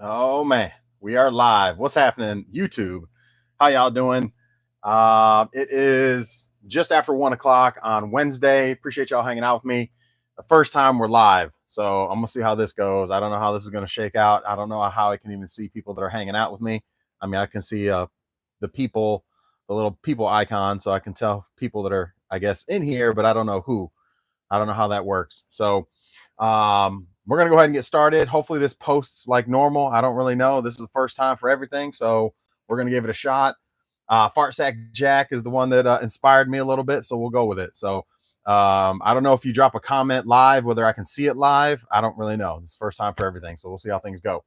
Oh man, we are live. What's happening, YouTube? How y'all doing? It is just after 1 o'clock on Wednesday. Appreciate y'all hanging out with me. The first time we're live, so I'm gonna see how this goes. I don't know how this is gonna shake out. I don't know how I can even see people that are hanging out with me. I mean, I can see the people, the little people icon, so I can tell people that are, I guess, in here, but I don't know who. I don't know how that works. So we're going to go ahead and get started. Hopefully this posts like normal. I don't really know. This is the first time for everything. So we're going to give it a shot. Fart Sack Jack is the one that inspired me a little bit. So we'll go with it. So I don't know if you drop a comment live, whether I can see it live. I don't really know. This is the first time for everything. So we'll see how things go.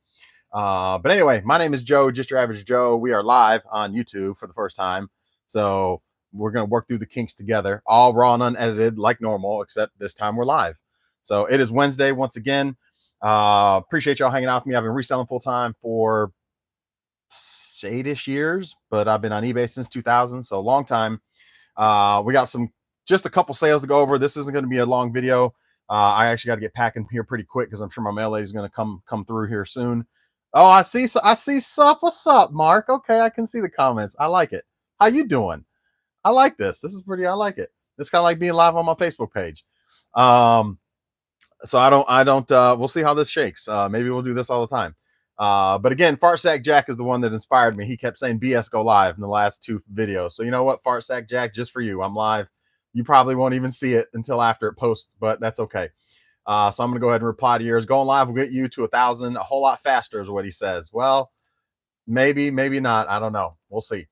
But anyway, my name is Joe, just your average Joe. We are live on YouTube for the first time. So we're going to work through the kinks together, all raw and unedited like normal, except this time we're live. So it is Wednesday once again. Appreciate y'all hanging out with me. I've been reselling full time for 8-ish years, but I've been on eBay since 2000, so a long time. We got just a couple sales to go over. This isn't going to be a long video. I actually got to get packing here pretty quick because I'm sure my mail lady is going to come through here soon. Oh, I see stuff. What's up, Mark? Okay, I can see the comments. I like it. How you doing? I like this. This is pretty. I like it. It's kind of like being live on my Facebook page. So I don't we'll see how this shakes. Maybe we'll do this all the time. But again, Fartsack Jack is the one that inspired me. He kept saying BS go live in the last 2 videos. So you know what, Fartsack Jack, just for you, I'm live. You probably won't even see it until after it posts, but that's okay. So I'm gonna go ahead and reply to yours. Going live will get you to 1,000 a whole lot faster, is what he says. Well, maybe not. I don't know. We'll see.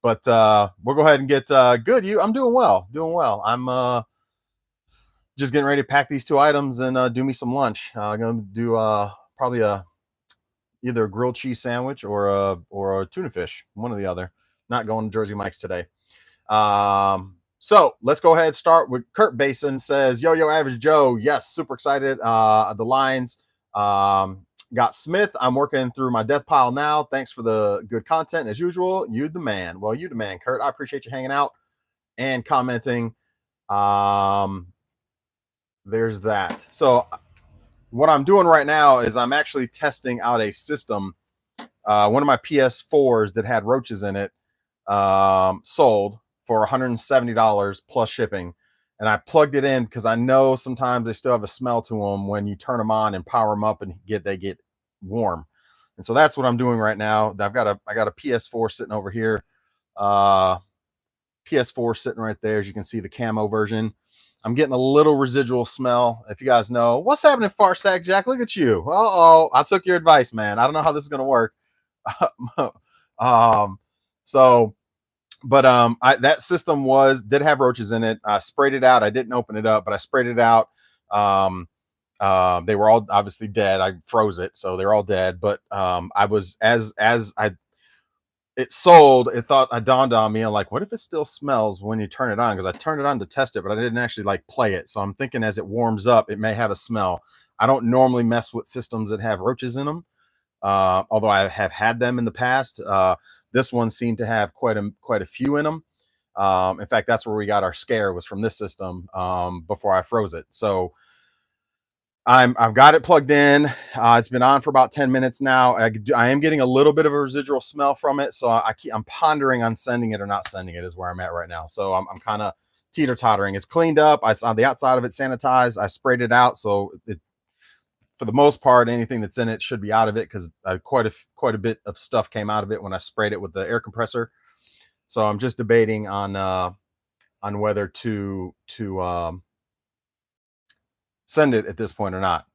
But we'll go ahead and get good. I'm doing well. I'm just getting ready to pack these 2 items and do me some lunch. I'm gonna do probably either a grilled cheese sandwich or a tuna fish, one or the other. Not going to Jersey Mike's today. So let's go ahead and start with Kurt Basin says, yo, average Joe. Yes, super excited. The Lions got Smith. I'm working through my death pile now. Thanks for the good content as usual. You the man. Well, you the man, Kurt. I appreciate you hanging out and commenting. There's that. So what I'm doing right now is I'm actually testing out a system. One of my PS4s that had roaches in it sold for $170 plus shipping. And I plugged it in because I know sometimes they still have a smell to them when you turn them on and power them up and they get warm. And so that's what I'm doing right now. I got a PS4 sitting over here. PS4 sitting right there. As you can see, the camo version. I'm getting a little residual smell. If you guys know what's happening, Farsack Jack, look at you. I took your advice, man. I don't know how this is going to work. That system did have roaches in it. I sprayed it out. I didn't open it up, but I sprayed it out. They were all obviously dead. I froze it, so they're all dead. But I was it sold, it dawned on me, I'm like, what if it still smells when you turn it on? Because I turned it on to test it, but I didn't actually like play it. So I'm thinking as it warms up, it may have a smell. I don't normally mess with systems that have roaches in them, although I have had them in the past. This one seemed to have quite a few in them. In fact, that's where we got our scare, was from this system before I froze it. So I've got it plugged in. It's been on for about 10 minutes now. I am getting a little bit of a residual smell from it, so I'm pondering on sending it or not sending it, is where I'm at right now. So I'm kind of teeter-tottering. It's cleaned up. It's on the outside of it sanitized. I sprayed it out, so for the most part, anything that's in it should be out of it, because quite a bit of stuff came out of it when I sprayed it with the air compressor. So I'm just debating on whether to send it at this point or not.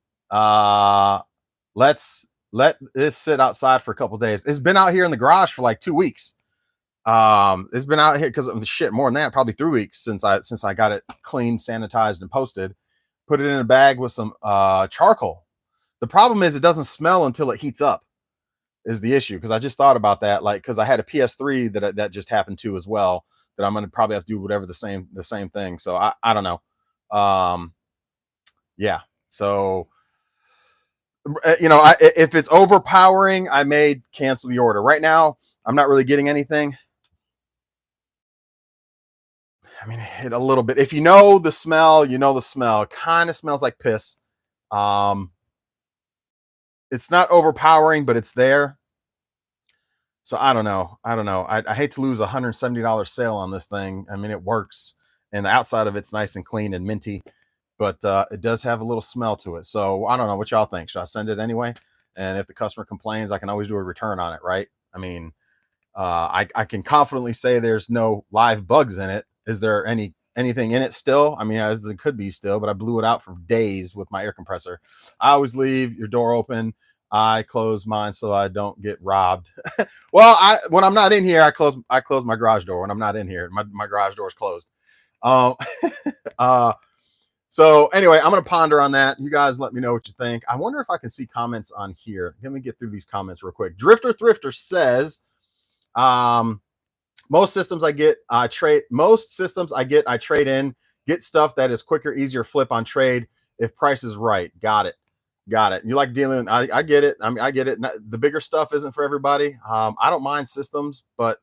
Let's let this sit outside for a couple days. It's been out here in the garage for like 2 weeks. It's been out here because of the shit, more than that, probably 3 weeks since I got it cleaned, sanitized, and posted. Put it in a bag with some charcoal. The problem is it doesn't smell until it heats up, is the issue. Because I just thought about that, like, because I had a PS3 that just happened to as well, that I'm gonna probably have to do whatever the same thing. So I don't know. Yeah. So if it's overpowering, I may cancel the order. Right now, I'm not really getting anything. I mean, it a little bit. If you know the smell, you know the smell. It kind of smells like piss. It's not overpowering, but it's there. So I don't know. I hate to lose $170 sale on this thing. I mean, it works, and the outside of it's nice and clean and minty, but it does have a little smell to it. So I don't know what y'all think. Should I send it anyway? And if the customer complains, I can always do a return on it, right? I mean, I can confidently say there's no live bugs in it. Is there anything in it still? I mean, as it could be still, but I blew it out for days with my air compressor. I always leave your door open. I close mine so I don't get robbed. Well, when I'm not in here, I close my garage door. When I'm not in here, my garage door is closed. Um, uh, so anyway, I'm gonna ponder on that. You guys let me know what you think. I wonder if I can see comments on here. Let me get through these comments real quick. Drifter Thrifter says, most systems I get, I trade. Most systems I trade in. Get stuff that is quicker, easier flip on trade if price is right. Got it. Got it. You like dealing? I get it. I mean, I get it. The bigger stuff isn't for everybody. I don't mind systems, but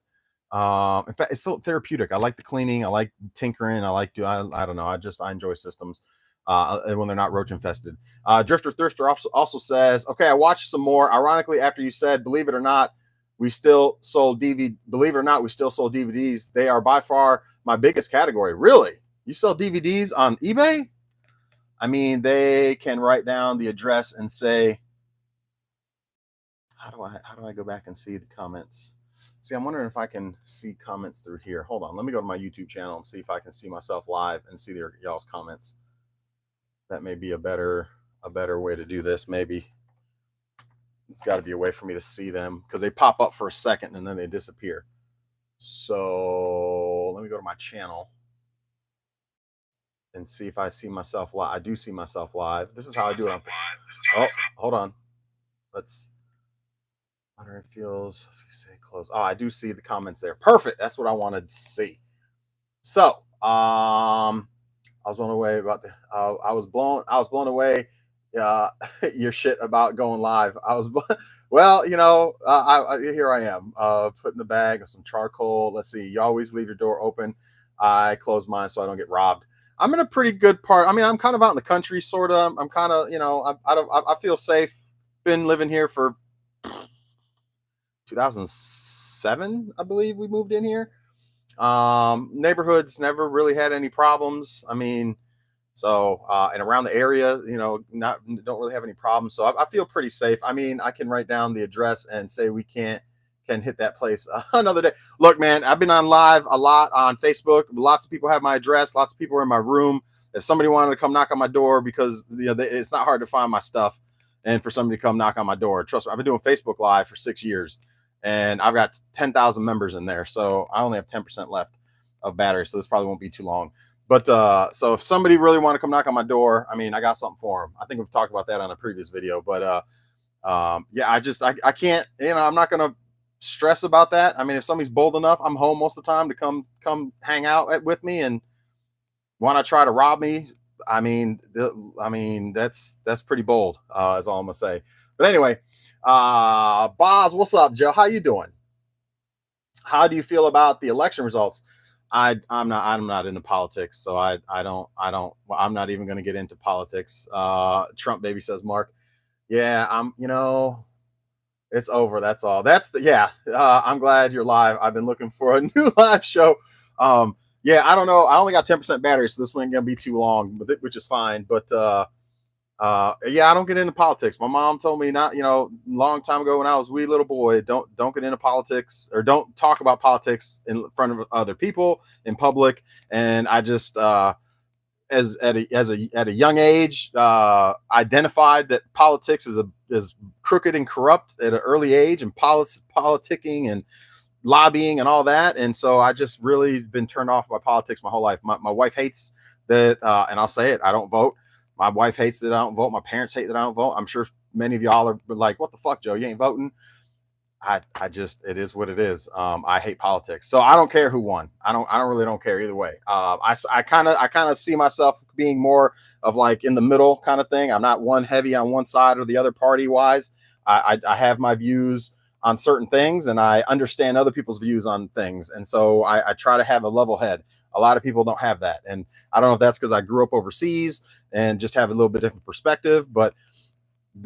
in fact, it's still therapeutic. I like the cleaning. I like tinkering. I don't know. I enjoy systems. And when they're not roach infested. Drifter Thrifter also says, okay, I watched some more. Ironically, after you said, believe it or not, we still sold DVD. Believe it or not, we still sold DVDs. They are by far my biggest category. Really? You sell DVDs on eBay? I mean, they can write down the address and say, how do I go back and see the comments? See, I'm wondering if I can see comments through here. Hold on, let me go to my YouTube channel and see if I can see myself live and see y'all's comments. That may be a better way to do this. Maybe it's got to be a way for me to see them because they pop up for a second and then they disappear. So let me go to my channel and see if I see myself live. I do see myself live. This is how I do it. Oh, hold on. Let's. Wonder it feels. If you say close. Oh, I do see the comments there. Perfect. That's what I wanted to see. So, I was blown away about the. I was blown away. Your shit about going live. Well, you know, here I am, putting the bag of some charcoal. Let's see. You always leave your door open. I close mine so I don't get robbed. I'm in a pretty good part. I mean, I'm kind of out in the country, sort of. I'm kind of, you know, I feel safe. Been living here for 2007, I believe we moved in here. Neighborhoods never really had any problems. I mean, so and around the area, you know, don't really have any problems. So I feel pretty safe. I mean, I can write down the address and say we can hit that place another day. Look, man, I've been on live a lot on Facebook. Lots of people have my address. Lots of people are in my room. If somebody wanted to come knock on my door, because you know it's not hard to find my stuff, and for somebody to come knock on my door, trust me, I've been doing Facebook Live for 6 years, and I've got 10,000 members in there. So I only have 10% left of battery, so this probably won't be too long. But so if somebody really want to come knock on my door, I mean, I got something for them. I think we've talked about that on a previous video. But yeah, I can't, you know, I'm not gonna stress about that. I mean, if somebody's bold enough, I'm home most of the time to come hang out with me and want to try to rob me. I mean, that's pretty bold. Is all I'm gonna say. But anyway, Boz, what's up, Joe? How you doing? How do you feel about the election results? I'm not into politics, so I'm not even going to get into politics. Trump baby, says Mark. Yeah, you know, it's over. That's all. Yeah. I'm glad you're live. I've been looking for a new live show. Yeah, I don't know. I only got 10% battery, so this one ain't gonna be too long, which is fine. But yeah, I don't get into politics. My mom told me not, you know, a long time ago when I was a wee little boy, don't get into politics, or don't talk about politics in front of other people in public. And I just as at a young age identified that politics is crooked and corrupt at an early age, and politicking and lobbying and all that. And so I just really been turned off by politics my whole life. My wife hates that, and I'll say it, I don't vote. My wife hates that I don't vote. My parents hate that I don't vote. I'm sure many of y'all are like, what the fuck, Joe? You ain't voting. I just, it is what it is. I hate politics. So I don't care who won. I really don't care either way. I kind of see myself being more of like in the middle kind of thing. I'm not one heavy on one side or the other party wise. I have my views on certain things, and I understand other people's views on things. And so I try to have a level head. A lot of people don't have that. And I don't know if that's because I grew up overseas and just have a little bit different perspective, but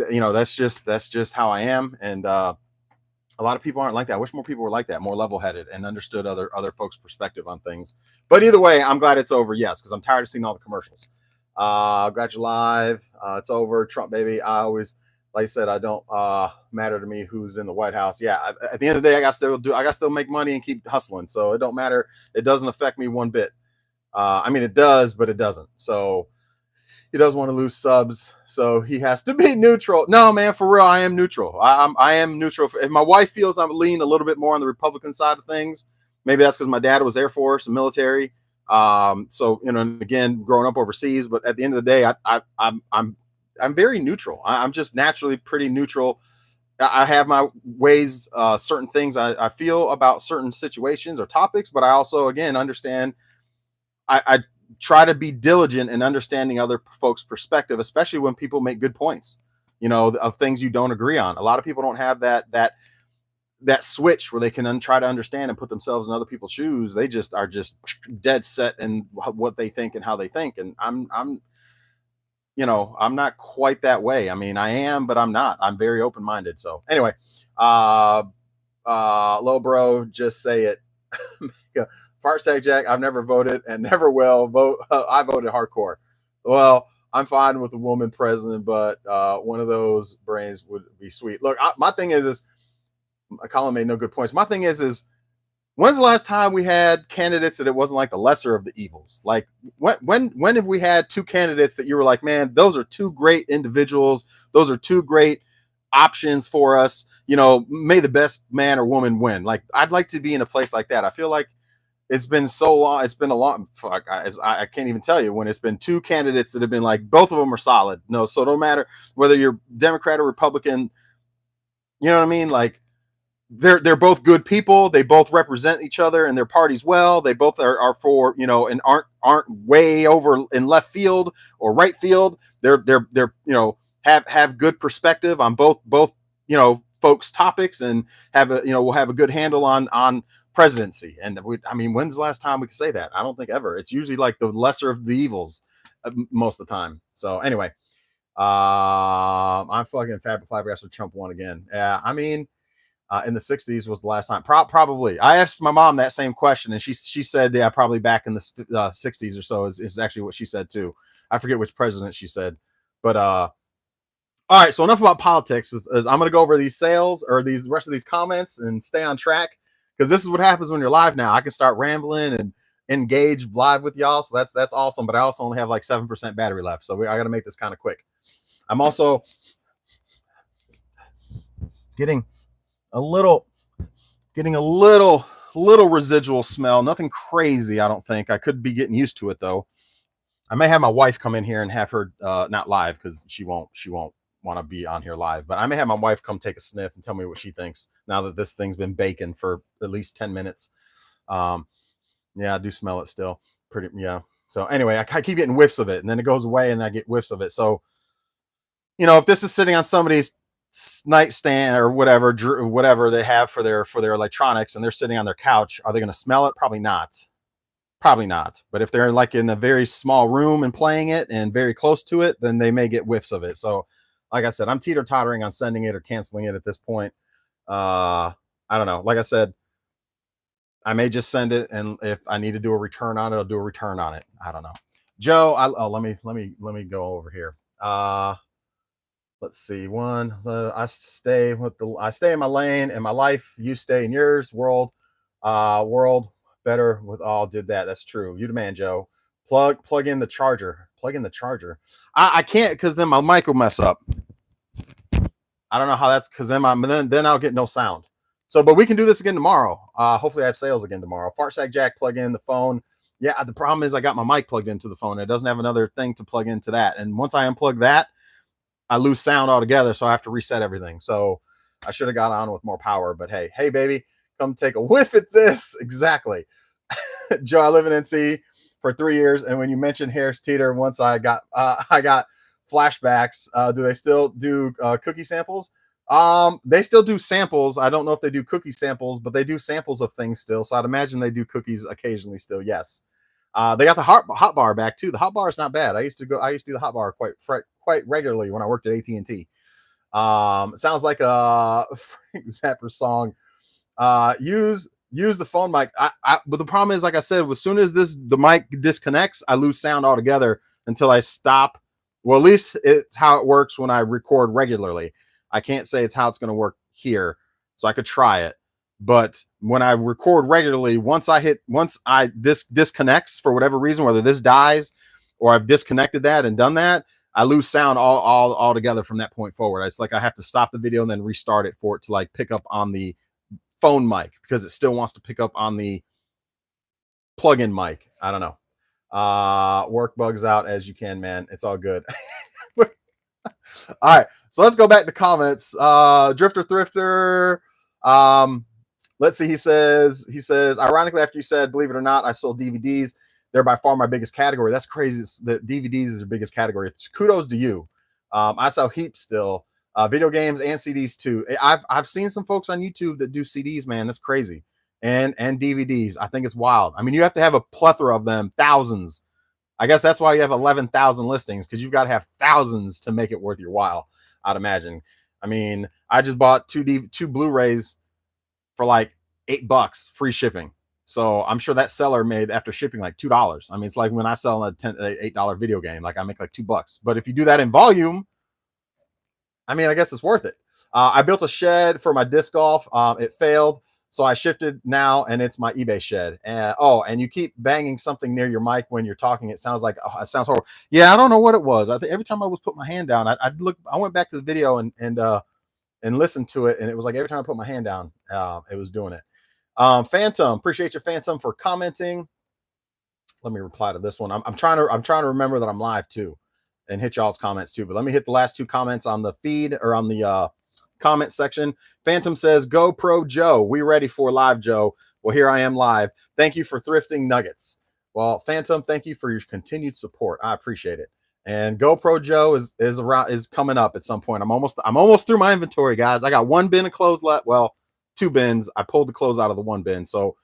you know, that's just how I am. And a lot of people aren't like that. I wish more people were like that, more level-headed and understood other folks' perspective on things. But either way, I'm glad it's over. Yes, because I'm tired of seeing all the commercials. Glad you live. It's over. Trump, baby. I always, like I said, I don't matter to me who's in the White House. Yeah, at the end of the day, I got to still make money and keep hustling. So it don't matter. It doesn't affect me one bit. I mean, it does, but it doesn't. So he doesn't want to lose subs, so he has to be neutral. No, man, for real, I am neutral. I am neutral. If my wife feels I'm leaning a little bit more on the Republican side of things, maybe that's because my dad was Air Force and military. So you know, again, growing up overseas. But at the end of the day, I'm very neutral. I'm just naturally pretty neutral. I have my ways, certain things I feel about certain situations or topics, but I also, again, understand. I try to be diligent in understanding other folks' perspective, especially when people make good points, you know, of things you don't agree on. A lot of people don't have that switch where they can try to understand and put themselves in other people's shoes. They just are just dead set in what they think and how they think. And I'm you know, I'm not quite that way. I mean, I am, but I'm not. I'm very open minded. So anyway, uh, low bro, just say it. Fart sack Jack, I've never voted and never will vote. I voted hardcore. Well, I'm fine with the woman president, but one of those brains would be sweet. Look, my thing is Colin made no good points. My thing is when's the last time we had candidates that it wasn't like the lesser of the evils? Like when have we had two candidates that you were like, man, those are two great individuals. Those are two great options for us. You know, may the best man or woman win. Like I'd like to be in a place like that. I feel like it's been so long. It's been a long. Fuck, I can't even tell you when it's been two candidates that have been like both of them are solid. No, so no matter whether you're Democrat or Republican, you know what I mean. Like they're both good people. They both represent each other and their parties well. They both are for, you know, and aren't way over in left field or right field. They're you know, have good perspective on both you know, folks topics, and have a, you know, we'll have a good handle on presidency. And I mean, when's the last time we could say that? I don't think ever. It's usually like the lesser of the evils most of the time. So anyway, I'm fucking flabbergasted. Trump won again. Yeah, I mean, in the 60s was the last time. Probably. I asked my mom that same question, and she said, yeah, probably back in the 60s or so is actually what she said too. I forget which president she said. But all right, so enough about politics. I'm going to go over these sales or the rest of these comments and stay on track, because this is what happens when you're live now. I can start rambling and engage live with y'all, so that's awesome. But I also only have like 7% battery left, so I got to make this kind of quick. I'm also getting a little residual smell. Nothing crazy, I don't think. I could be getting used to it though. I may have my wife come in here and have her not live, because she won't want to be on here live, but I may have my wife come take a sniff and tell me what she thinks now that this thing's been baking for at least 10 minutes. Yeah, I do smell it still. Pretty, yeah. So anyway, I keep getting whiffs of it, and then it goes away and I get whiffs of it. So, you know, if this is sitting on somebody's nightstand or whatever they have for their electronics, and they're sitting on their couch, are they going to smell it? Probably not. But if they're like in a very small room and playing it and very close to it, then they may get whiffs of it. So like I said, I'm teeter-tottering on sending it or canceling it at this point. I don't know. Like I said, I may just send it, and if I need to do a return on it, I'll do a return on it. I don't know. Joe, let me go over here. Let's see. I stay in my lane in my life. You stay in yours. World better with all. Did that. That's true. You the man, Joe. Plug in the charger. I can't, because then my mic will mess up. I don't know how that's, because then I'll get no sound. So, but we can do this again tomorrow. Hopefully I have sales again tomorrow. Farsack Jack, plug in the phone. Yeah, the problem is I got my mic plugged into the phone. It doesn't have another thing to plug into that. And once I unplug that, I lose sound altogether. So I have to reset everything. So I should have got on with more power. But hey, baby, come take a whiff at this. Exactly. Joe, I live in NC for 3 years. And when you mentioned Harris Teeter, once I got flashbacks. Do they still do cookie samples? They still do samples. I don't know if they do cookie samples, but they do samples of things still. So I'd imagine they do cookies occasionally still. Yes. They got the hot bar back too. The hot bar is not bad. I used to do the hot bar quite regularly when I worked at AT&T. Sounds like a Frank Zapper song. Use the phone mic. But the problem is, like I said, as soon as the mic disconnects, I lose sound altogether until I stop. Well, at least it's how it works when I record regularly. I can't say it's how it's going to work here, so I could try it. But when I record regularly, once this disconnects for whatever reason, whether this dies or I've disconnected that and done that, I lose sound all together from that point forward. It's like I have to stop the video and then restart it for it to like pick up on the phone mic because it still wants to pick up on the plug-in mic. I don't know. Work bugs out as you can, man. It's all good. All right, so let's go back to comments. Drifter Thrifter. Let's see. He says, ironically, after you said, believe it or not, I sold DVDs. They're by far my biggest category. That's crazy. The DVDs is your biggest category. Kudos to you. I sell heaps still. Video games and CDs too. I've seen some folks on YouTube that do CDs, man. That's crazy. And DVDs. I think it's wild. I mean, you have to have a plethora of them, thousands. I guess that's why you have 11,000 listings, because you've got to have thousands to make it worth your while, I'd imagine. I mean, I just bought two Blu-rays for like $8, free shipping. So I'm sure that seller made, after shipping, like $2. I mean, it's like when I sell a $8 video game, like I make like $2. But if you do that in volume, I mean, I guess it's worth it. I built a shed for my disc golf. It failed, so I shifted now, and it's my eBay shed. And you keep banging something near your mic when you're talking. It sounds like it sounds horrible. Yeah, I don't know what it was. I think every time I was putting my hand down, I went back to the video and listened to it, and it was like every time I put my hand down, it was doing it. Phantom, appreciate you, Phantom, for commenting. Let me reply to this one. I'm trying to remember that I'm live too, and hit y'all's comments too. But let me hit the last two comments on the feed, or on the comment section. Phantom says, "Go Pro Joe, we ready for live, Joe." Well, here I am live. Thank you for thrifting nuggets. Well, Phantom, thank you for your continued support. I appreciate it. And GoPro Joe is coming up at some point. I'm almost through my inventory, guys. I got one bin of clothes left. Well, two bins. I pulled the clothes out of the one bin, so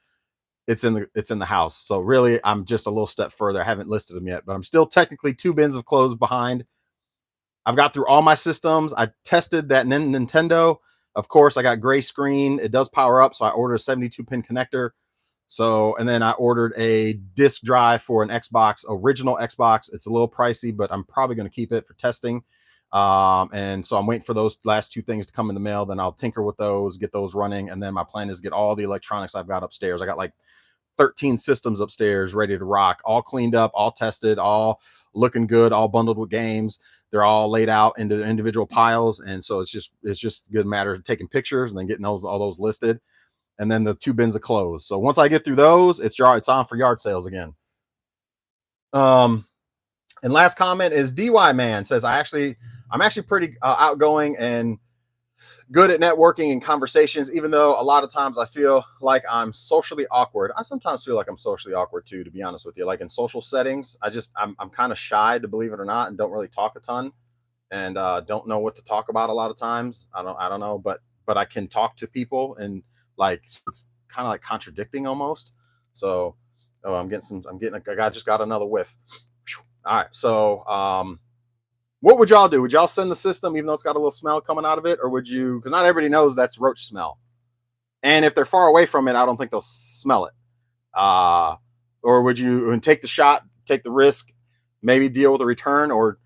it's in the house. So really, I'm just a little step further. I haven't listed them yet, but I'm still technically 2 bins of clothes behind. I've got through all my systems. I tested that Nintendo. Of course, I got gray screen. It does power up, so I ordered a 72-pin connector. So, and then I ordered a disk drive for an Xbox, original Xbox. It's a little pricey, but I'm probably going to keep it for testing. And so I'm waiting for those last 2 things to come in the mail. Then I'll tinker with those, get those running. And then my plan is to get all the electronics I've got upstairs. I got like 13 systems upstairs ready to rock, all cleaned up, all tested, all looking good, all bundled with games. They're all laid out into individual piles. And so it's just a good matter of taking pictures and then getting all those listed. And then the 2 bins of clothes. So once I get through those, it's on for yard sales again. And last comment is DY Man says, I'm actually pretty outgoing and good at networking and conversations, even though a lot of times I feel like I'm socially awkward. I sometimes feel like I'm socially awkward too, to be honest with you. Like in social settings, I'm kind of shy, to believe it or not, and don't really talk a ton, and don't know what to talk about a lot of times. I don't know, but I can talk to people, and like it's kind of like contradicting almost. So I just got another whiff. All right, so what would y'all do? Would y'all send the system even though it's got a little smell coming out of it? Or would you, because not everybody knows that's roach smell. And if they're far away from it, I don't think they'll smell it. Or would you take the shot, take the risk, maybe deal with a return, or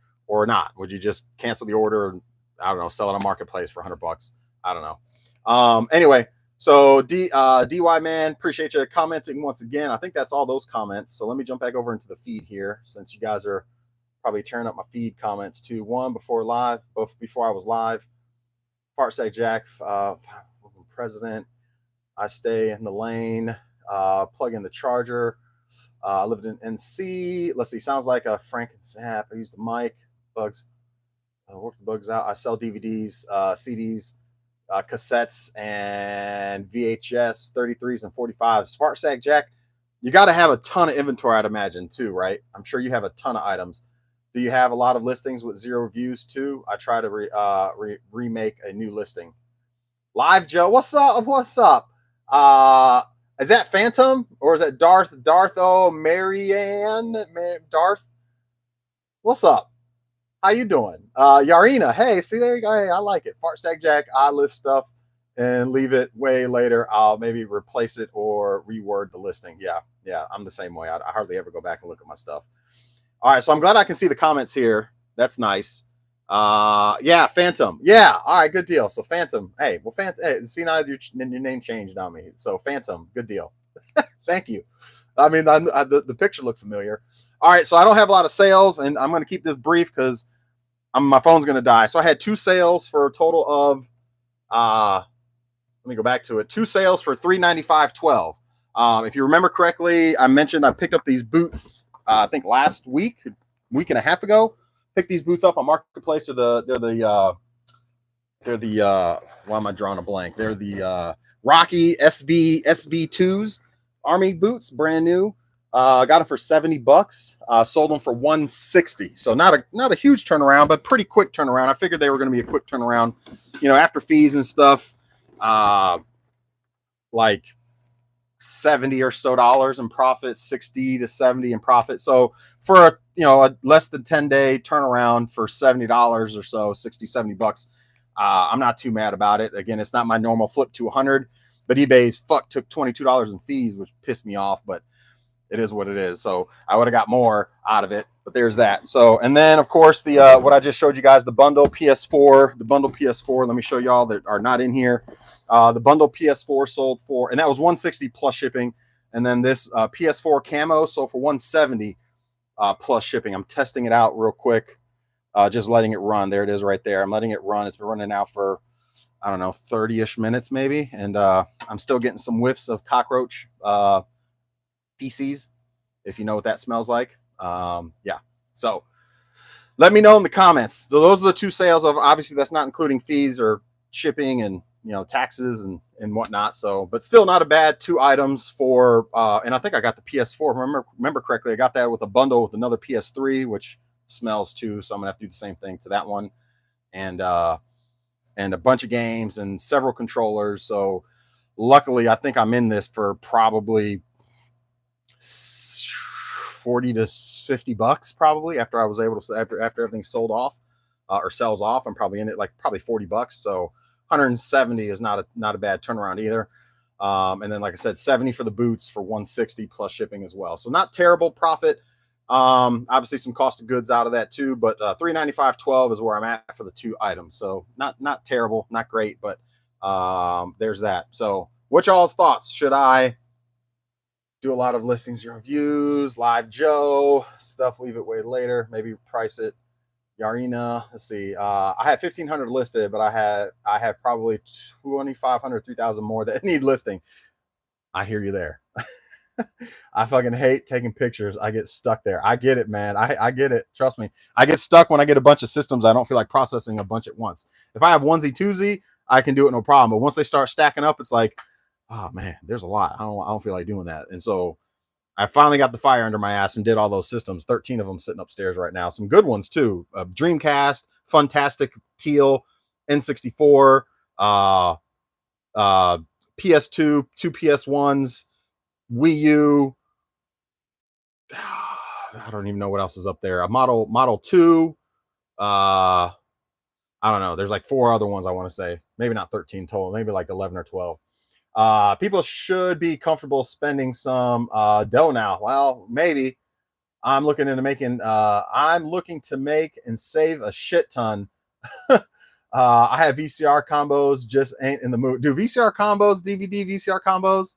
not? Would you just cancel the order and, I don't know, sell it on Marketplace for $100? I don't know. Anyway, so DY Man, appreciate you commenting once again. I think that's all those comments. So let me jump back over into the feed here, since you guys are probably tearing up my feed comments too. One before I was live. Fartsack Jack, president. I stay in the lane. Plug in the charger. I lived in NC. Let's see. Sounds like a Franken-Zap. I use the mic. Bugs. Work the bugs out. I sell DVDs, CDs, cassettes, and VHS 33s and 45s. Fartsack Jack, you got to have a ton of inventory, I'd imagine, too, right? I'm sure you have a ton of items. Do you have a lot of listings with 0 views too? I try to remake a new listing. Live Joe, what's up? What's up? Is that Phantom or is that Darth? Oh, Marianne, Darth. What's up? How you doing? Yarina, hey, see, there you go. Hey, I like it. Fart Sack Jack, I list stuff and leave it way later. I'll maybe replace it or reword the listing. Yeah, I'm the same way. I hardly ever go back and look at my stuff. All right, so I'm glad I can see the comments here. That's nice. Yeah, Phantom. Yeah, all right, good deal. So Phantom, hey, well, Phantom, hey, see now your name changed on me. So Phantom, good deal. Thank you. I mean, the picture looked familiar. All right, so I don't have a lot of sales, and I'm going to keep this brief because my phone's going to die. So I had 2 sales for a total of, let me go back to it, 2 sales for $395.12. If you remember correctly, I mentioned I picked up these boots, I think last week and a half ago. Picked these boots up on Marketplace. They're the why am I drawing a blank? They're the Rocky SV2s Army boots, brand new. Got them for $70. Sold them for $160. So not a huge turnaround, but pretty quick turnaround. I figured they were going to be a quick turnaround, after fees and stuff. Like $70 or so in profit, 60 to 70 in profit. So for a less than 10-day turnaround for $70 or so, 60, $70, I'm not too mad about it. Again, it's not my normal flip to 100, but eBay's took $22 in fees, which pissed me off, but it is what it is. So I would have got more out of it, but there's that. So, and then of course the what I just showed you guys, the bundle PS4, let me show y'all that are not in here. The bundle PS4 sold for, and that was $160 plus shipping. And then this PS4 camo sold for $170 plus shipping. I'm testing it out real quick, just letting it run. There it is right there. I'm letting it run. It's been running now for, I don't know, 30-ish minutes maybe. And I'm still getting some whiffs of cockroach feces, if you know what that smells like. Yeah. So let me know in the comments. So those are the 2 sales of, obviously that's not including fees or shipping and taxes and whatnot. So, but still not a bad 2 items for, and I think I got the PS4. Remember correctly, I got that with a bundle with another PS3, which smells too. So I'm gonna have to do the same thing to that one, and a bunch of games and several controllers. So luckily, I think I'm in this for probably $40 to $50 probably after I was able to, after everything sold off or sells off. I'm probably in it like probably $40. So 170 is not a bad turnaround either. And then, like I said, 70 for the boots for 160 plus shipping as well. So not terrible profit. Obviously some cost of goods out of that too, but $395.12 is where I'm at for the 2 items. So not terrible, not great, but there's that. So what y'all's thoughts? Should I do a lot of listings and reviews, live Joe stuff, leave it way later, maybe price it? Yarina, let's see. I have 1,500 listed, but I have probably 2,500, 3,000 more that need listing. I hear you there. I fucking hate taking pictures. I get stuck there. I get it, man. I get it. Trust me. I get stuck when I get a bunch of systems. I don't feel like processing a bunch at once. If I have onesie twosie, I can do it no problem. But once they start stacking up, it's like, oh man, there's a lot. I don't feel like doing that. And so I finally got the fire under my ass and did all those systems. 13 of them sitting upstairs right now. Some good ones too. Dreamcast, Funtastic, Teal, N64, PS2, 2 PS1s, Wii U. I don't even know what else is up there. A Model 2. I don't know. There's like 4 other ones I want to say. Maybe not 13 total. Maybe like 11 or 12. People should be comfortable spending some dough now. Well, maybe. I'm looking to make and save a shit ton. I have VCR combos, just ain't in the mood. Do VCR combos, DVD VCR combos?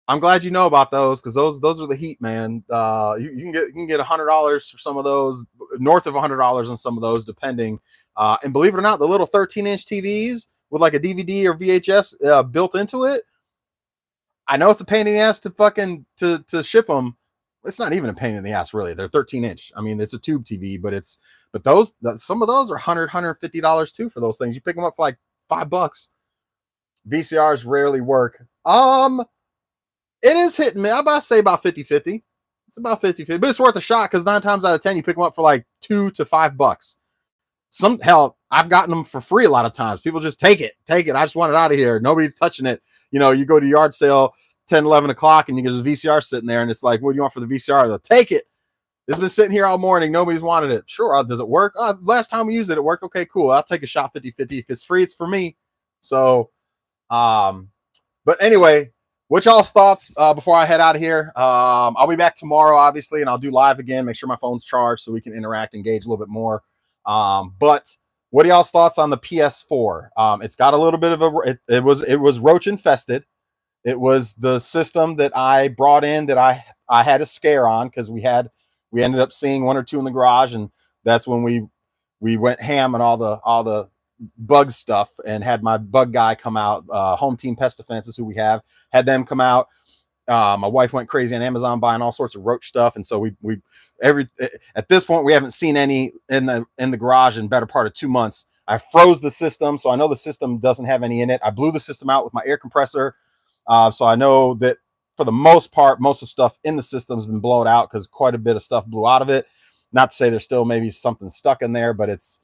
I'm glad you know about those, because those are the heat, man. You can get $100 for some of those, north of $100 on some of those, depending. And believe it or not, the little 13-inch TVs with like a DVD or VHS built into it. I know it's a pain in the ass to ship them. It's not even a pain in the ass, really. They're 13-inch. I mean, it's a tube TV, but some of those are $150 too for those things. You pick them up for like $5. VCRs rarely work. It is hitting me. I'm about to say about 50-50. It's about 50-50, but it's worth a shot, because 9 times out of 10, you pick them up for like $2 to $5. Hell, I've gotten them for free a lot of times. People just take it. I just want it out of here. Nobody's touching it. You go to yard sale 10, 11 o'clock and you get a VCR sitting there and it's like, what do you want for the VCR? They'll take it. It's been sitting here all morning. Nobody's wanted it. Sure, does it work? Last time we used it, it worked. Okay, cool. I'll take a shot 50-50. If it's free, it's for me. So, but anyway, what y'all's thoughts before I head out of here? I'll be back tomorrow, obviously, and I'll do live again. Make sure my phone's charged so we can interact, engage a little bit more. But what are y'all's thoughts on the PS4? It's got a little bit of it was roach infested. It was the system that I brought in that I had a scare on because we ended up seeing one or two in the garage, and that's when we went ham on all the bug stuff and had my bug guy come out. Home Team Pest Defense is who we have. Had them come out. My wife went crazy on Amazon buying all sorts of roach stuff, and so we at this point we haven't seen any in the garage in better part of 2 months. I froze the system, so I know the system doesn't have any in it. I blew the system out with my air compressor, so I know that for the most part, most of the stuff in the system has been blown out because quite a bit of stuff blew out of it. Not to say there's still maybe something stuck in there, but it's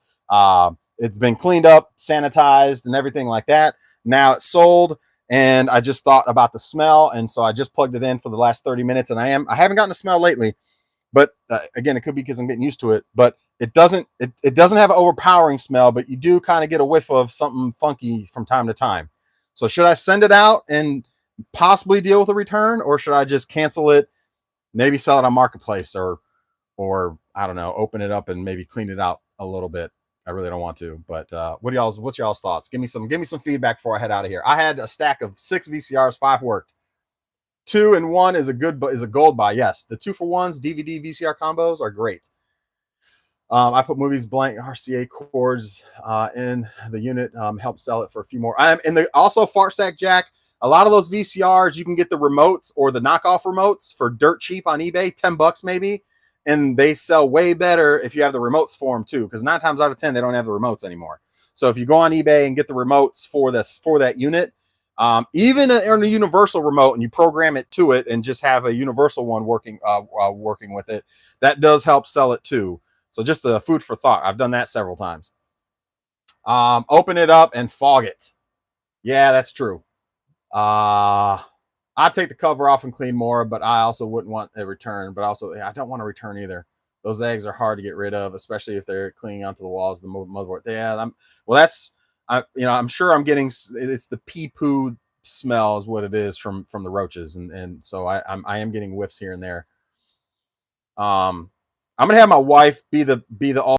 been cleaned up, sanitized, and everything like that. Now it's sold. And I just thought about the smell, and so I just plugged it in for the last 30 minutes. And I haven't gotten a smell lately, but again, it could be because I'm getting used to it. But it doesn't have an overpowering smell, but you do kind of get a whiff of something funky from time to time. So should I send it out and possibly deal with a return, or should I just cancel it, maybe sell it on Marketplace, or I don't know, open it up and maybe clean it out a little bit? I really don't want to, but what's y'all's thoughts? Give me some feedback before I head out of here. I had a stack of 6 VCRs, 5 worked. 2 and 1 is a gold buy. Yes, the 2-for-1s DVD VCR combos are great. I put movies blank RCA cords in the unit, help sell it for a few more. Also Fart Sack Jack. A lot of those VCRs, you can get the remotes or the knockoff remotes for dirt cheap on eBay, $10 maybe. And they sell way better if you have the remotes for them too, because 9 times out of 10 they don't have the remotes anymore. So if you go on eBay and get the remotes for that unit, even on a universal remote, and you program it to it and just have a universal one working with it, that does help sell it too. So just the food for thought. I've done that several times. Open it up and fog it. Yeah, that's true. I'd take the cover off and clean more, but I also wouldn't want a return. But also, I don't want a return either. Those eggs are hard to get rid of, especially if they're clinging onto the walls of the motherboard. Yeah, I'm sure I'm getting, it's the pee poo smell is what it is from the roaches, and so I am getting whiffs here and there. I'm gonna have my wife be the all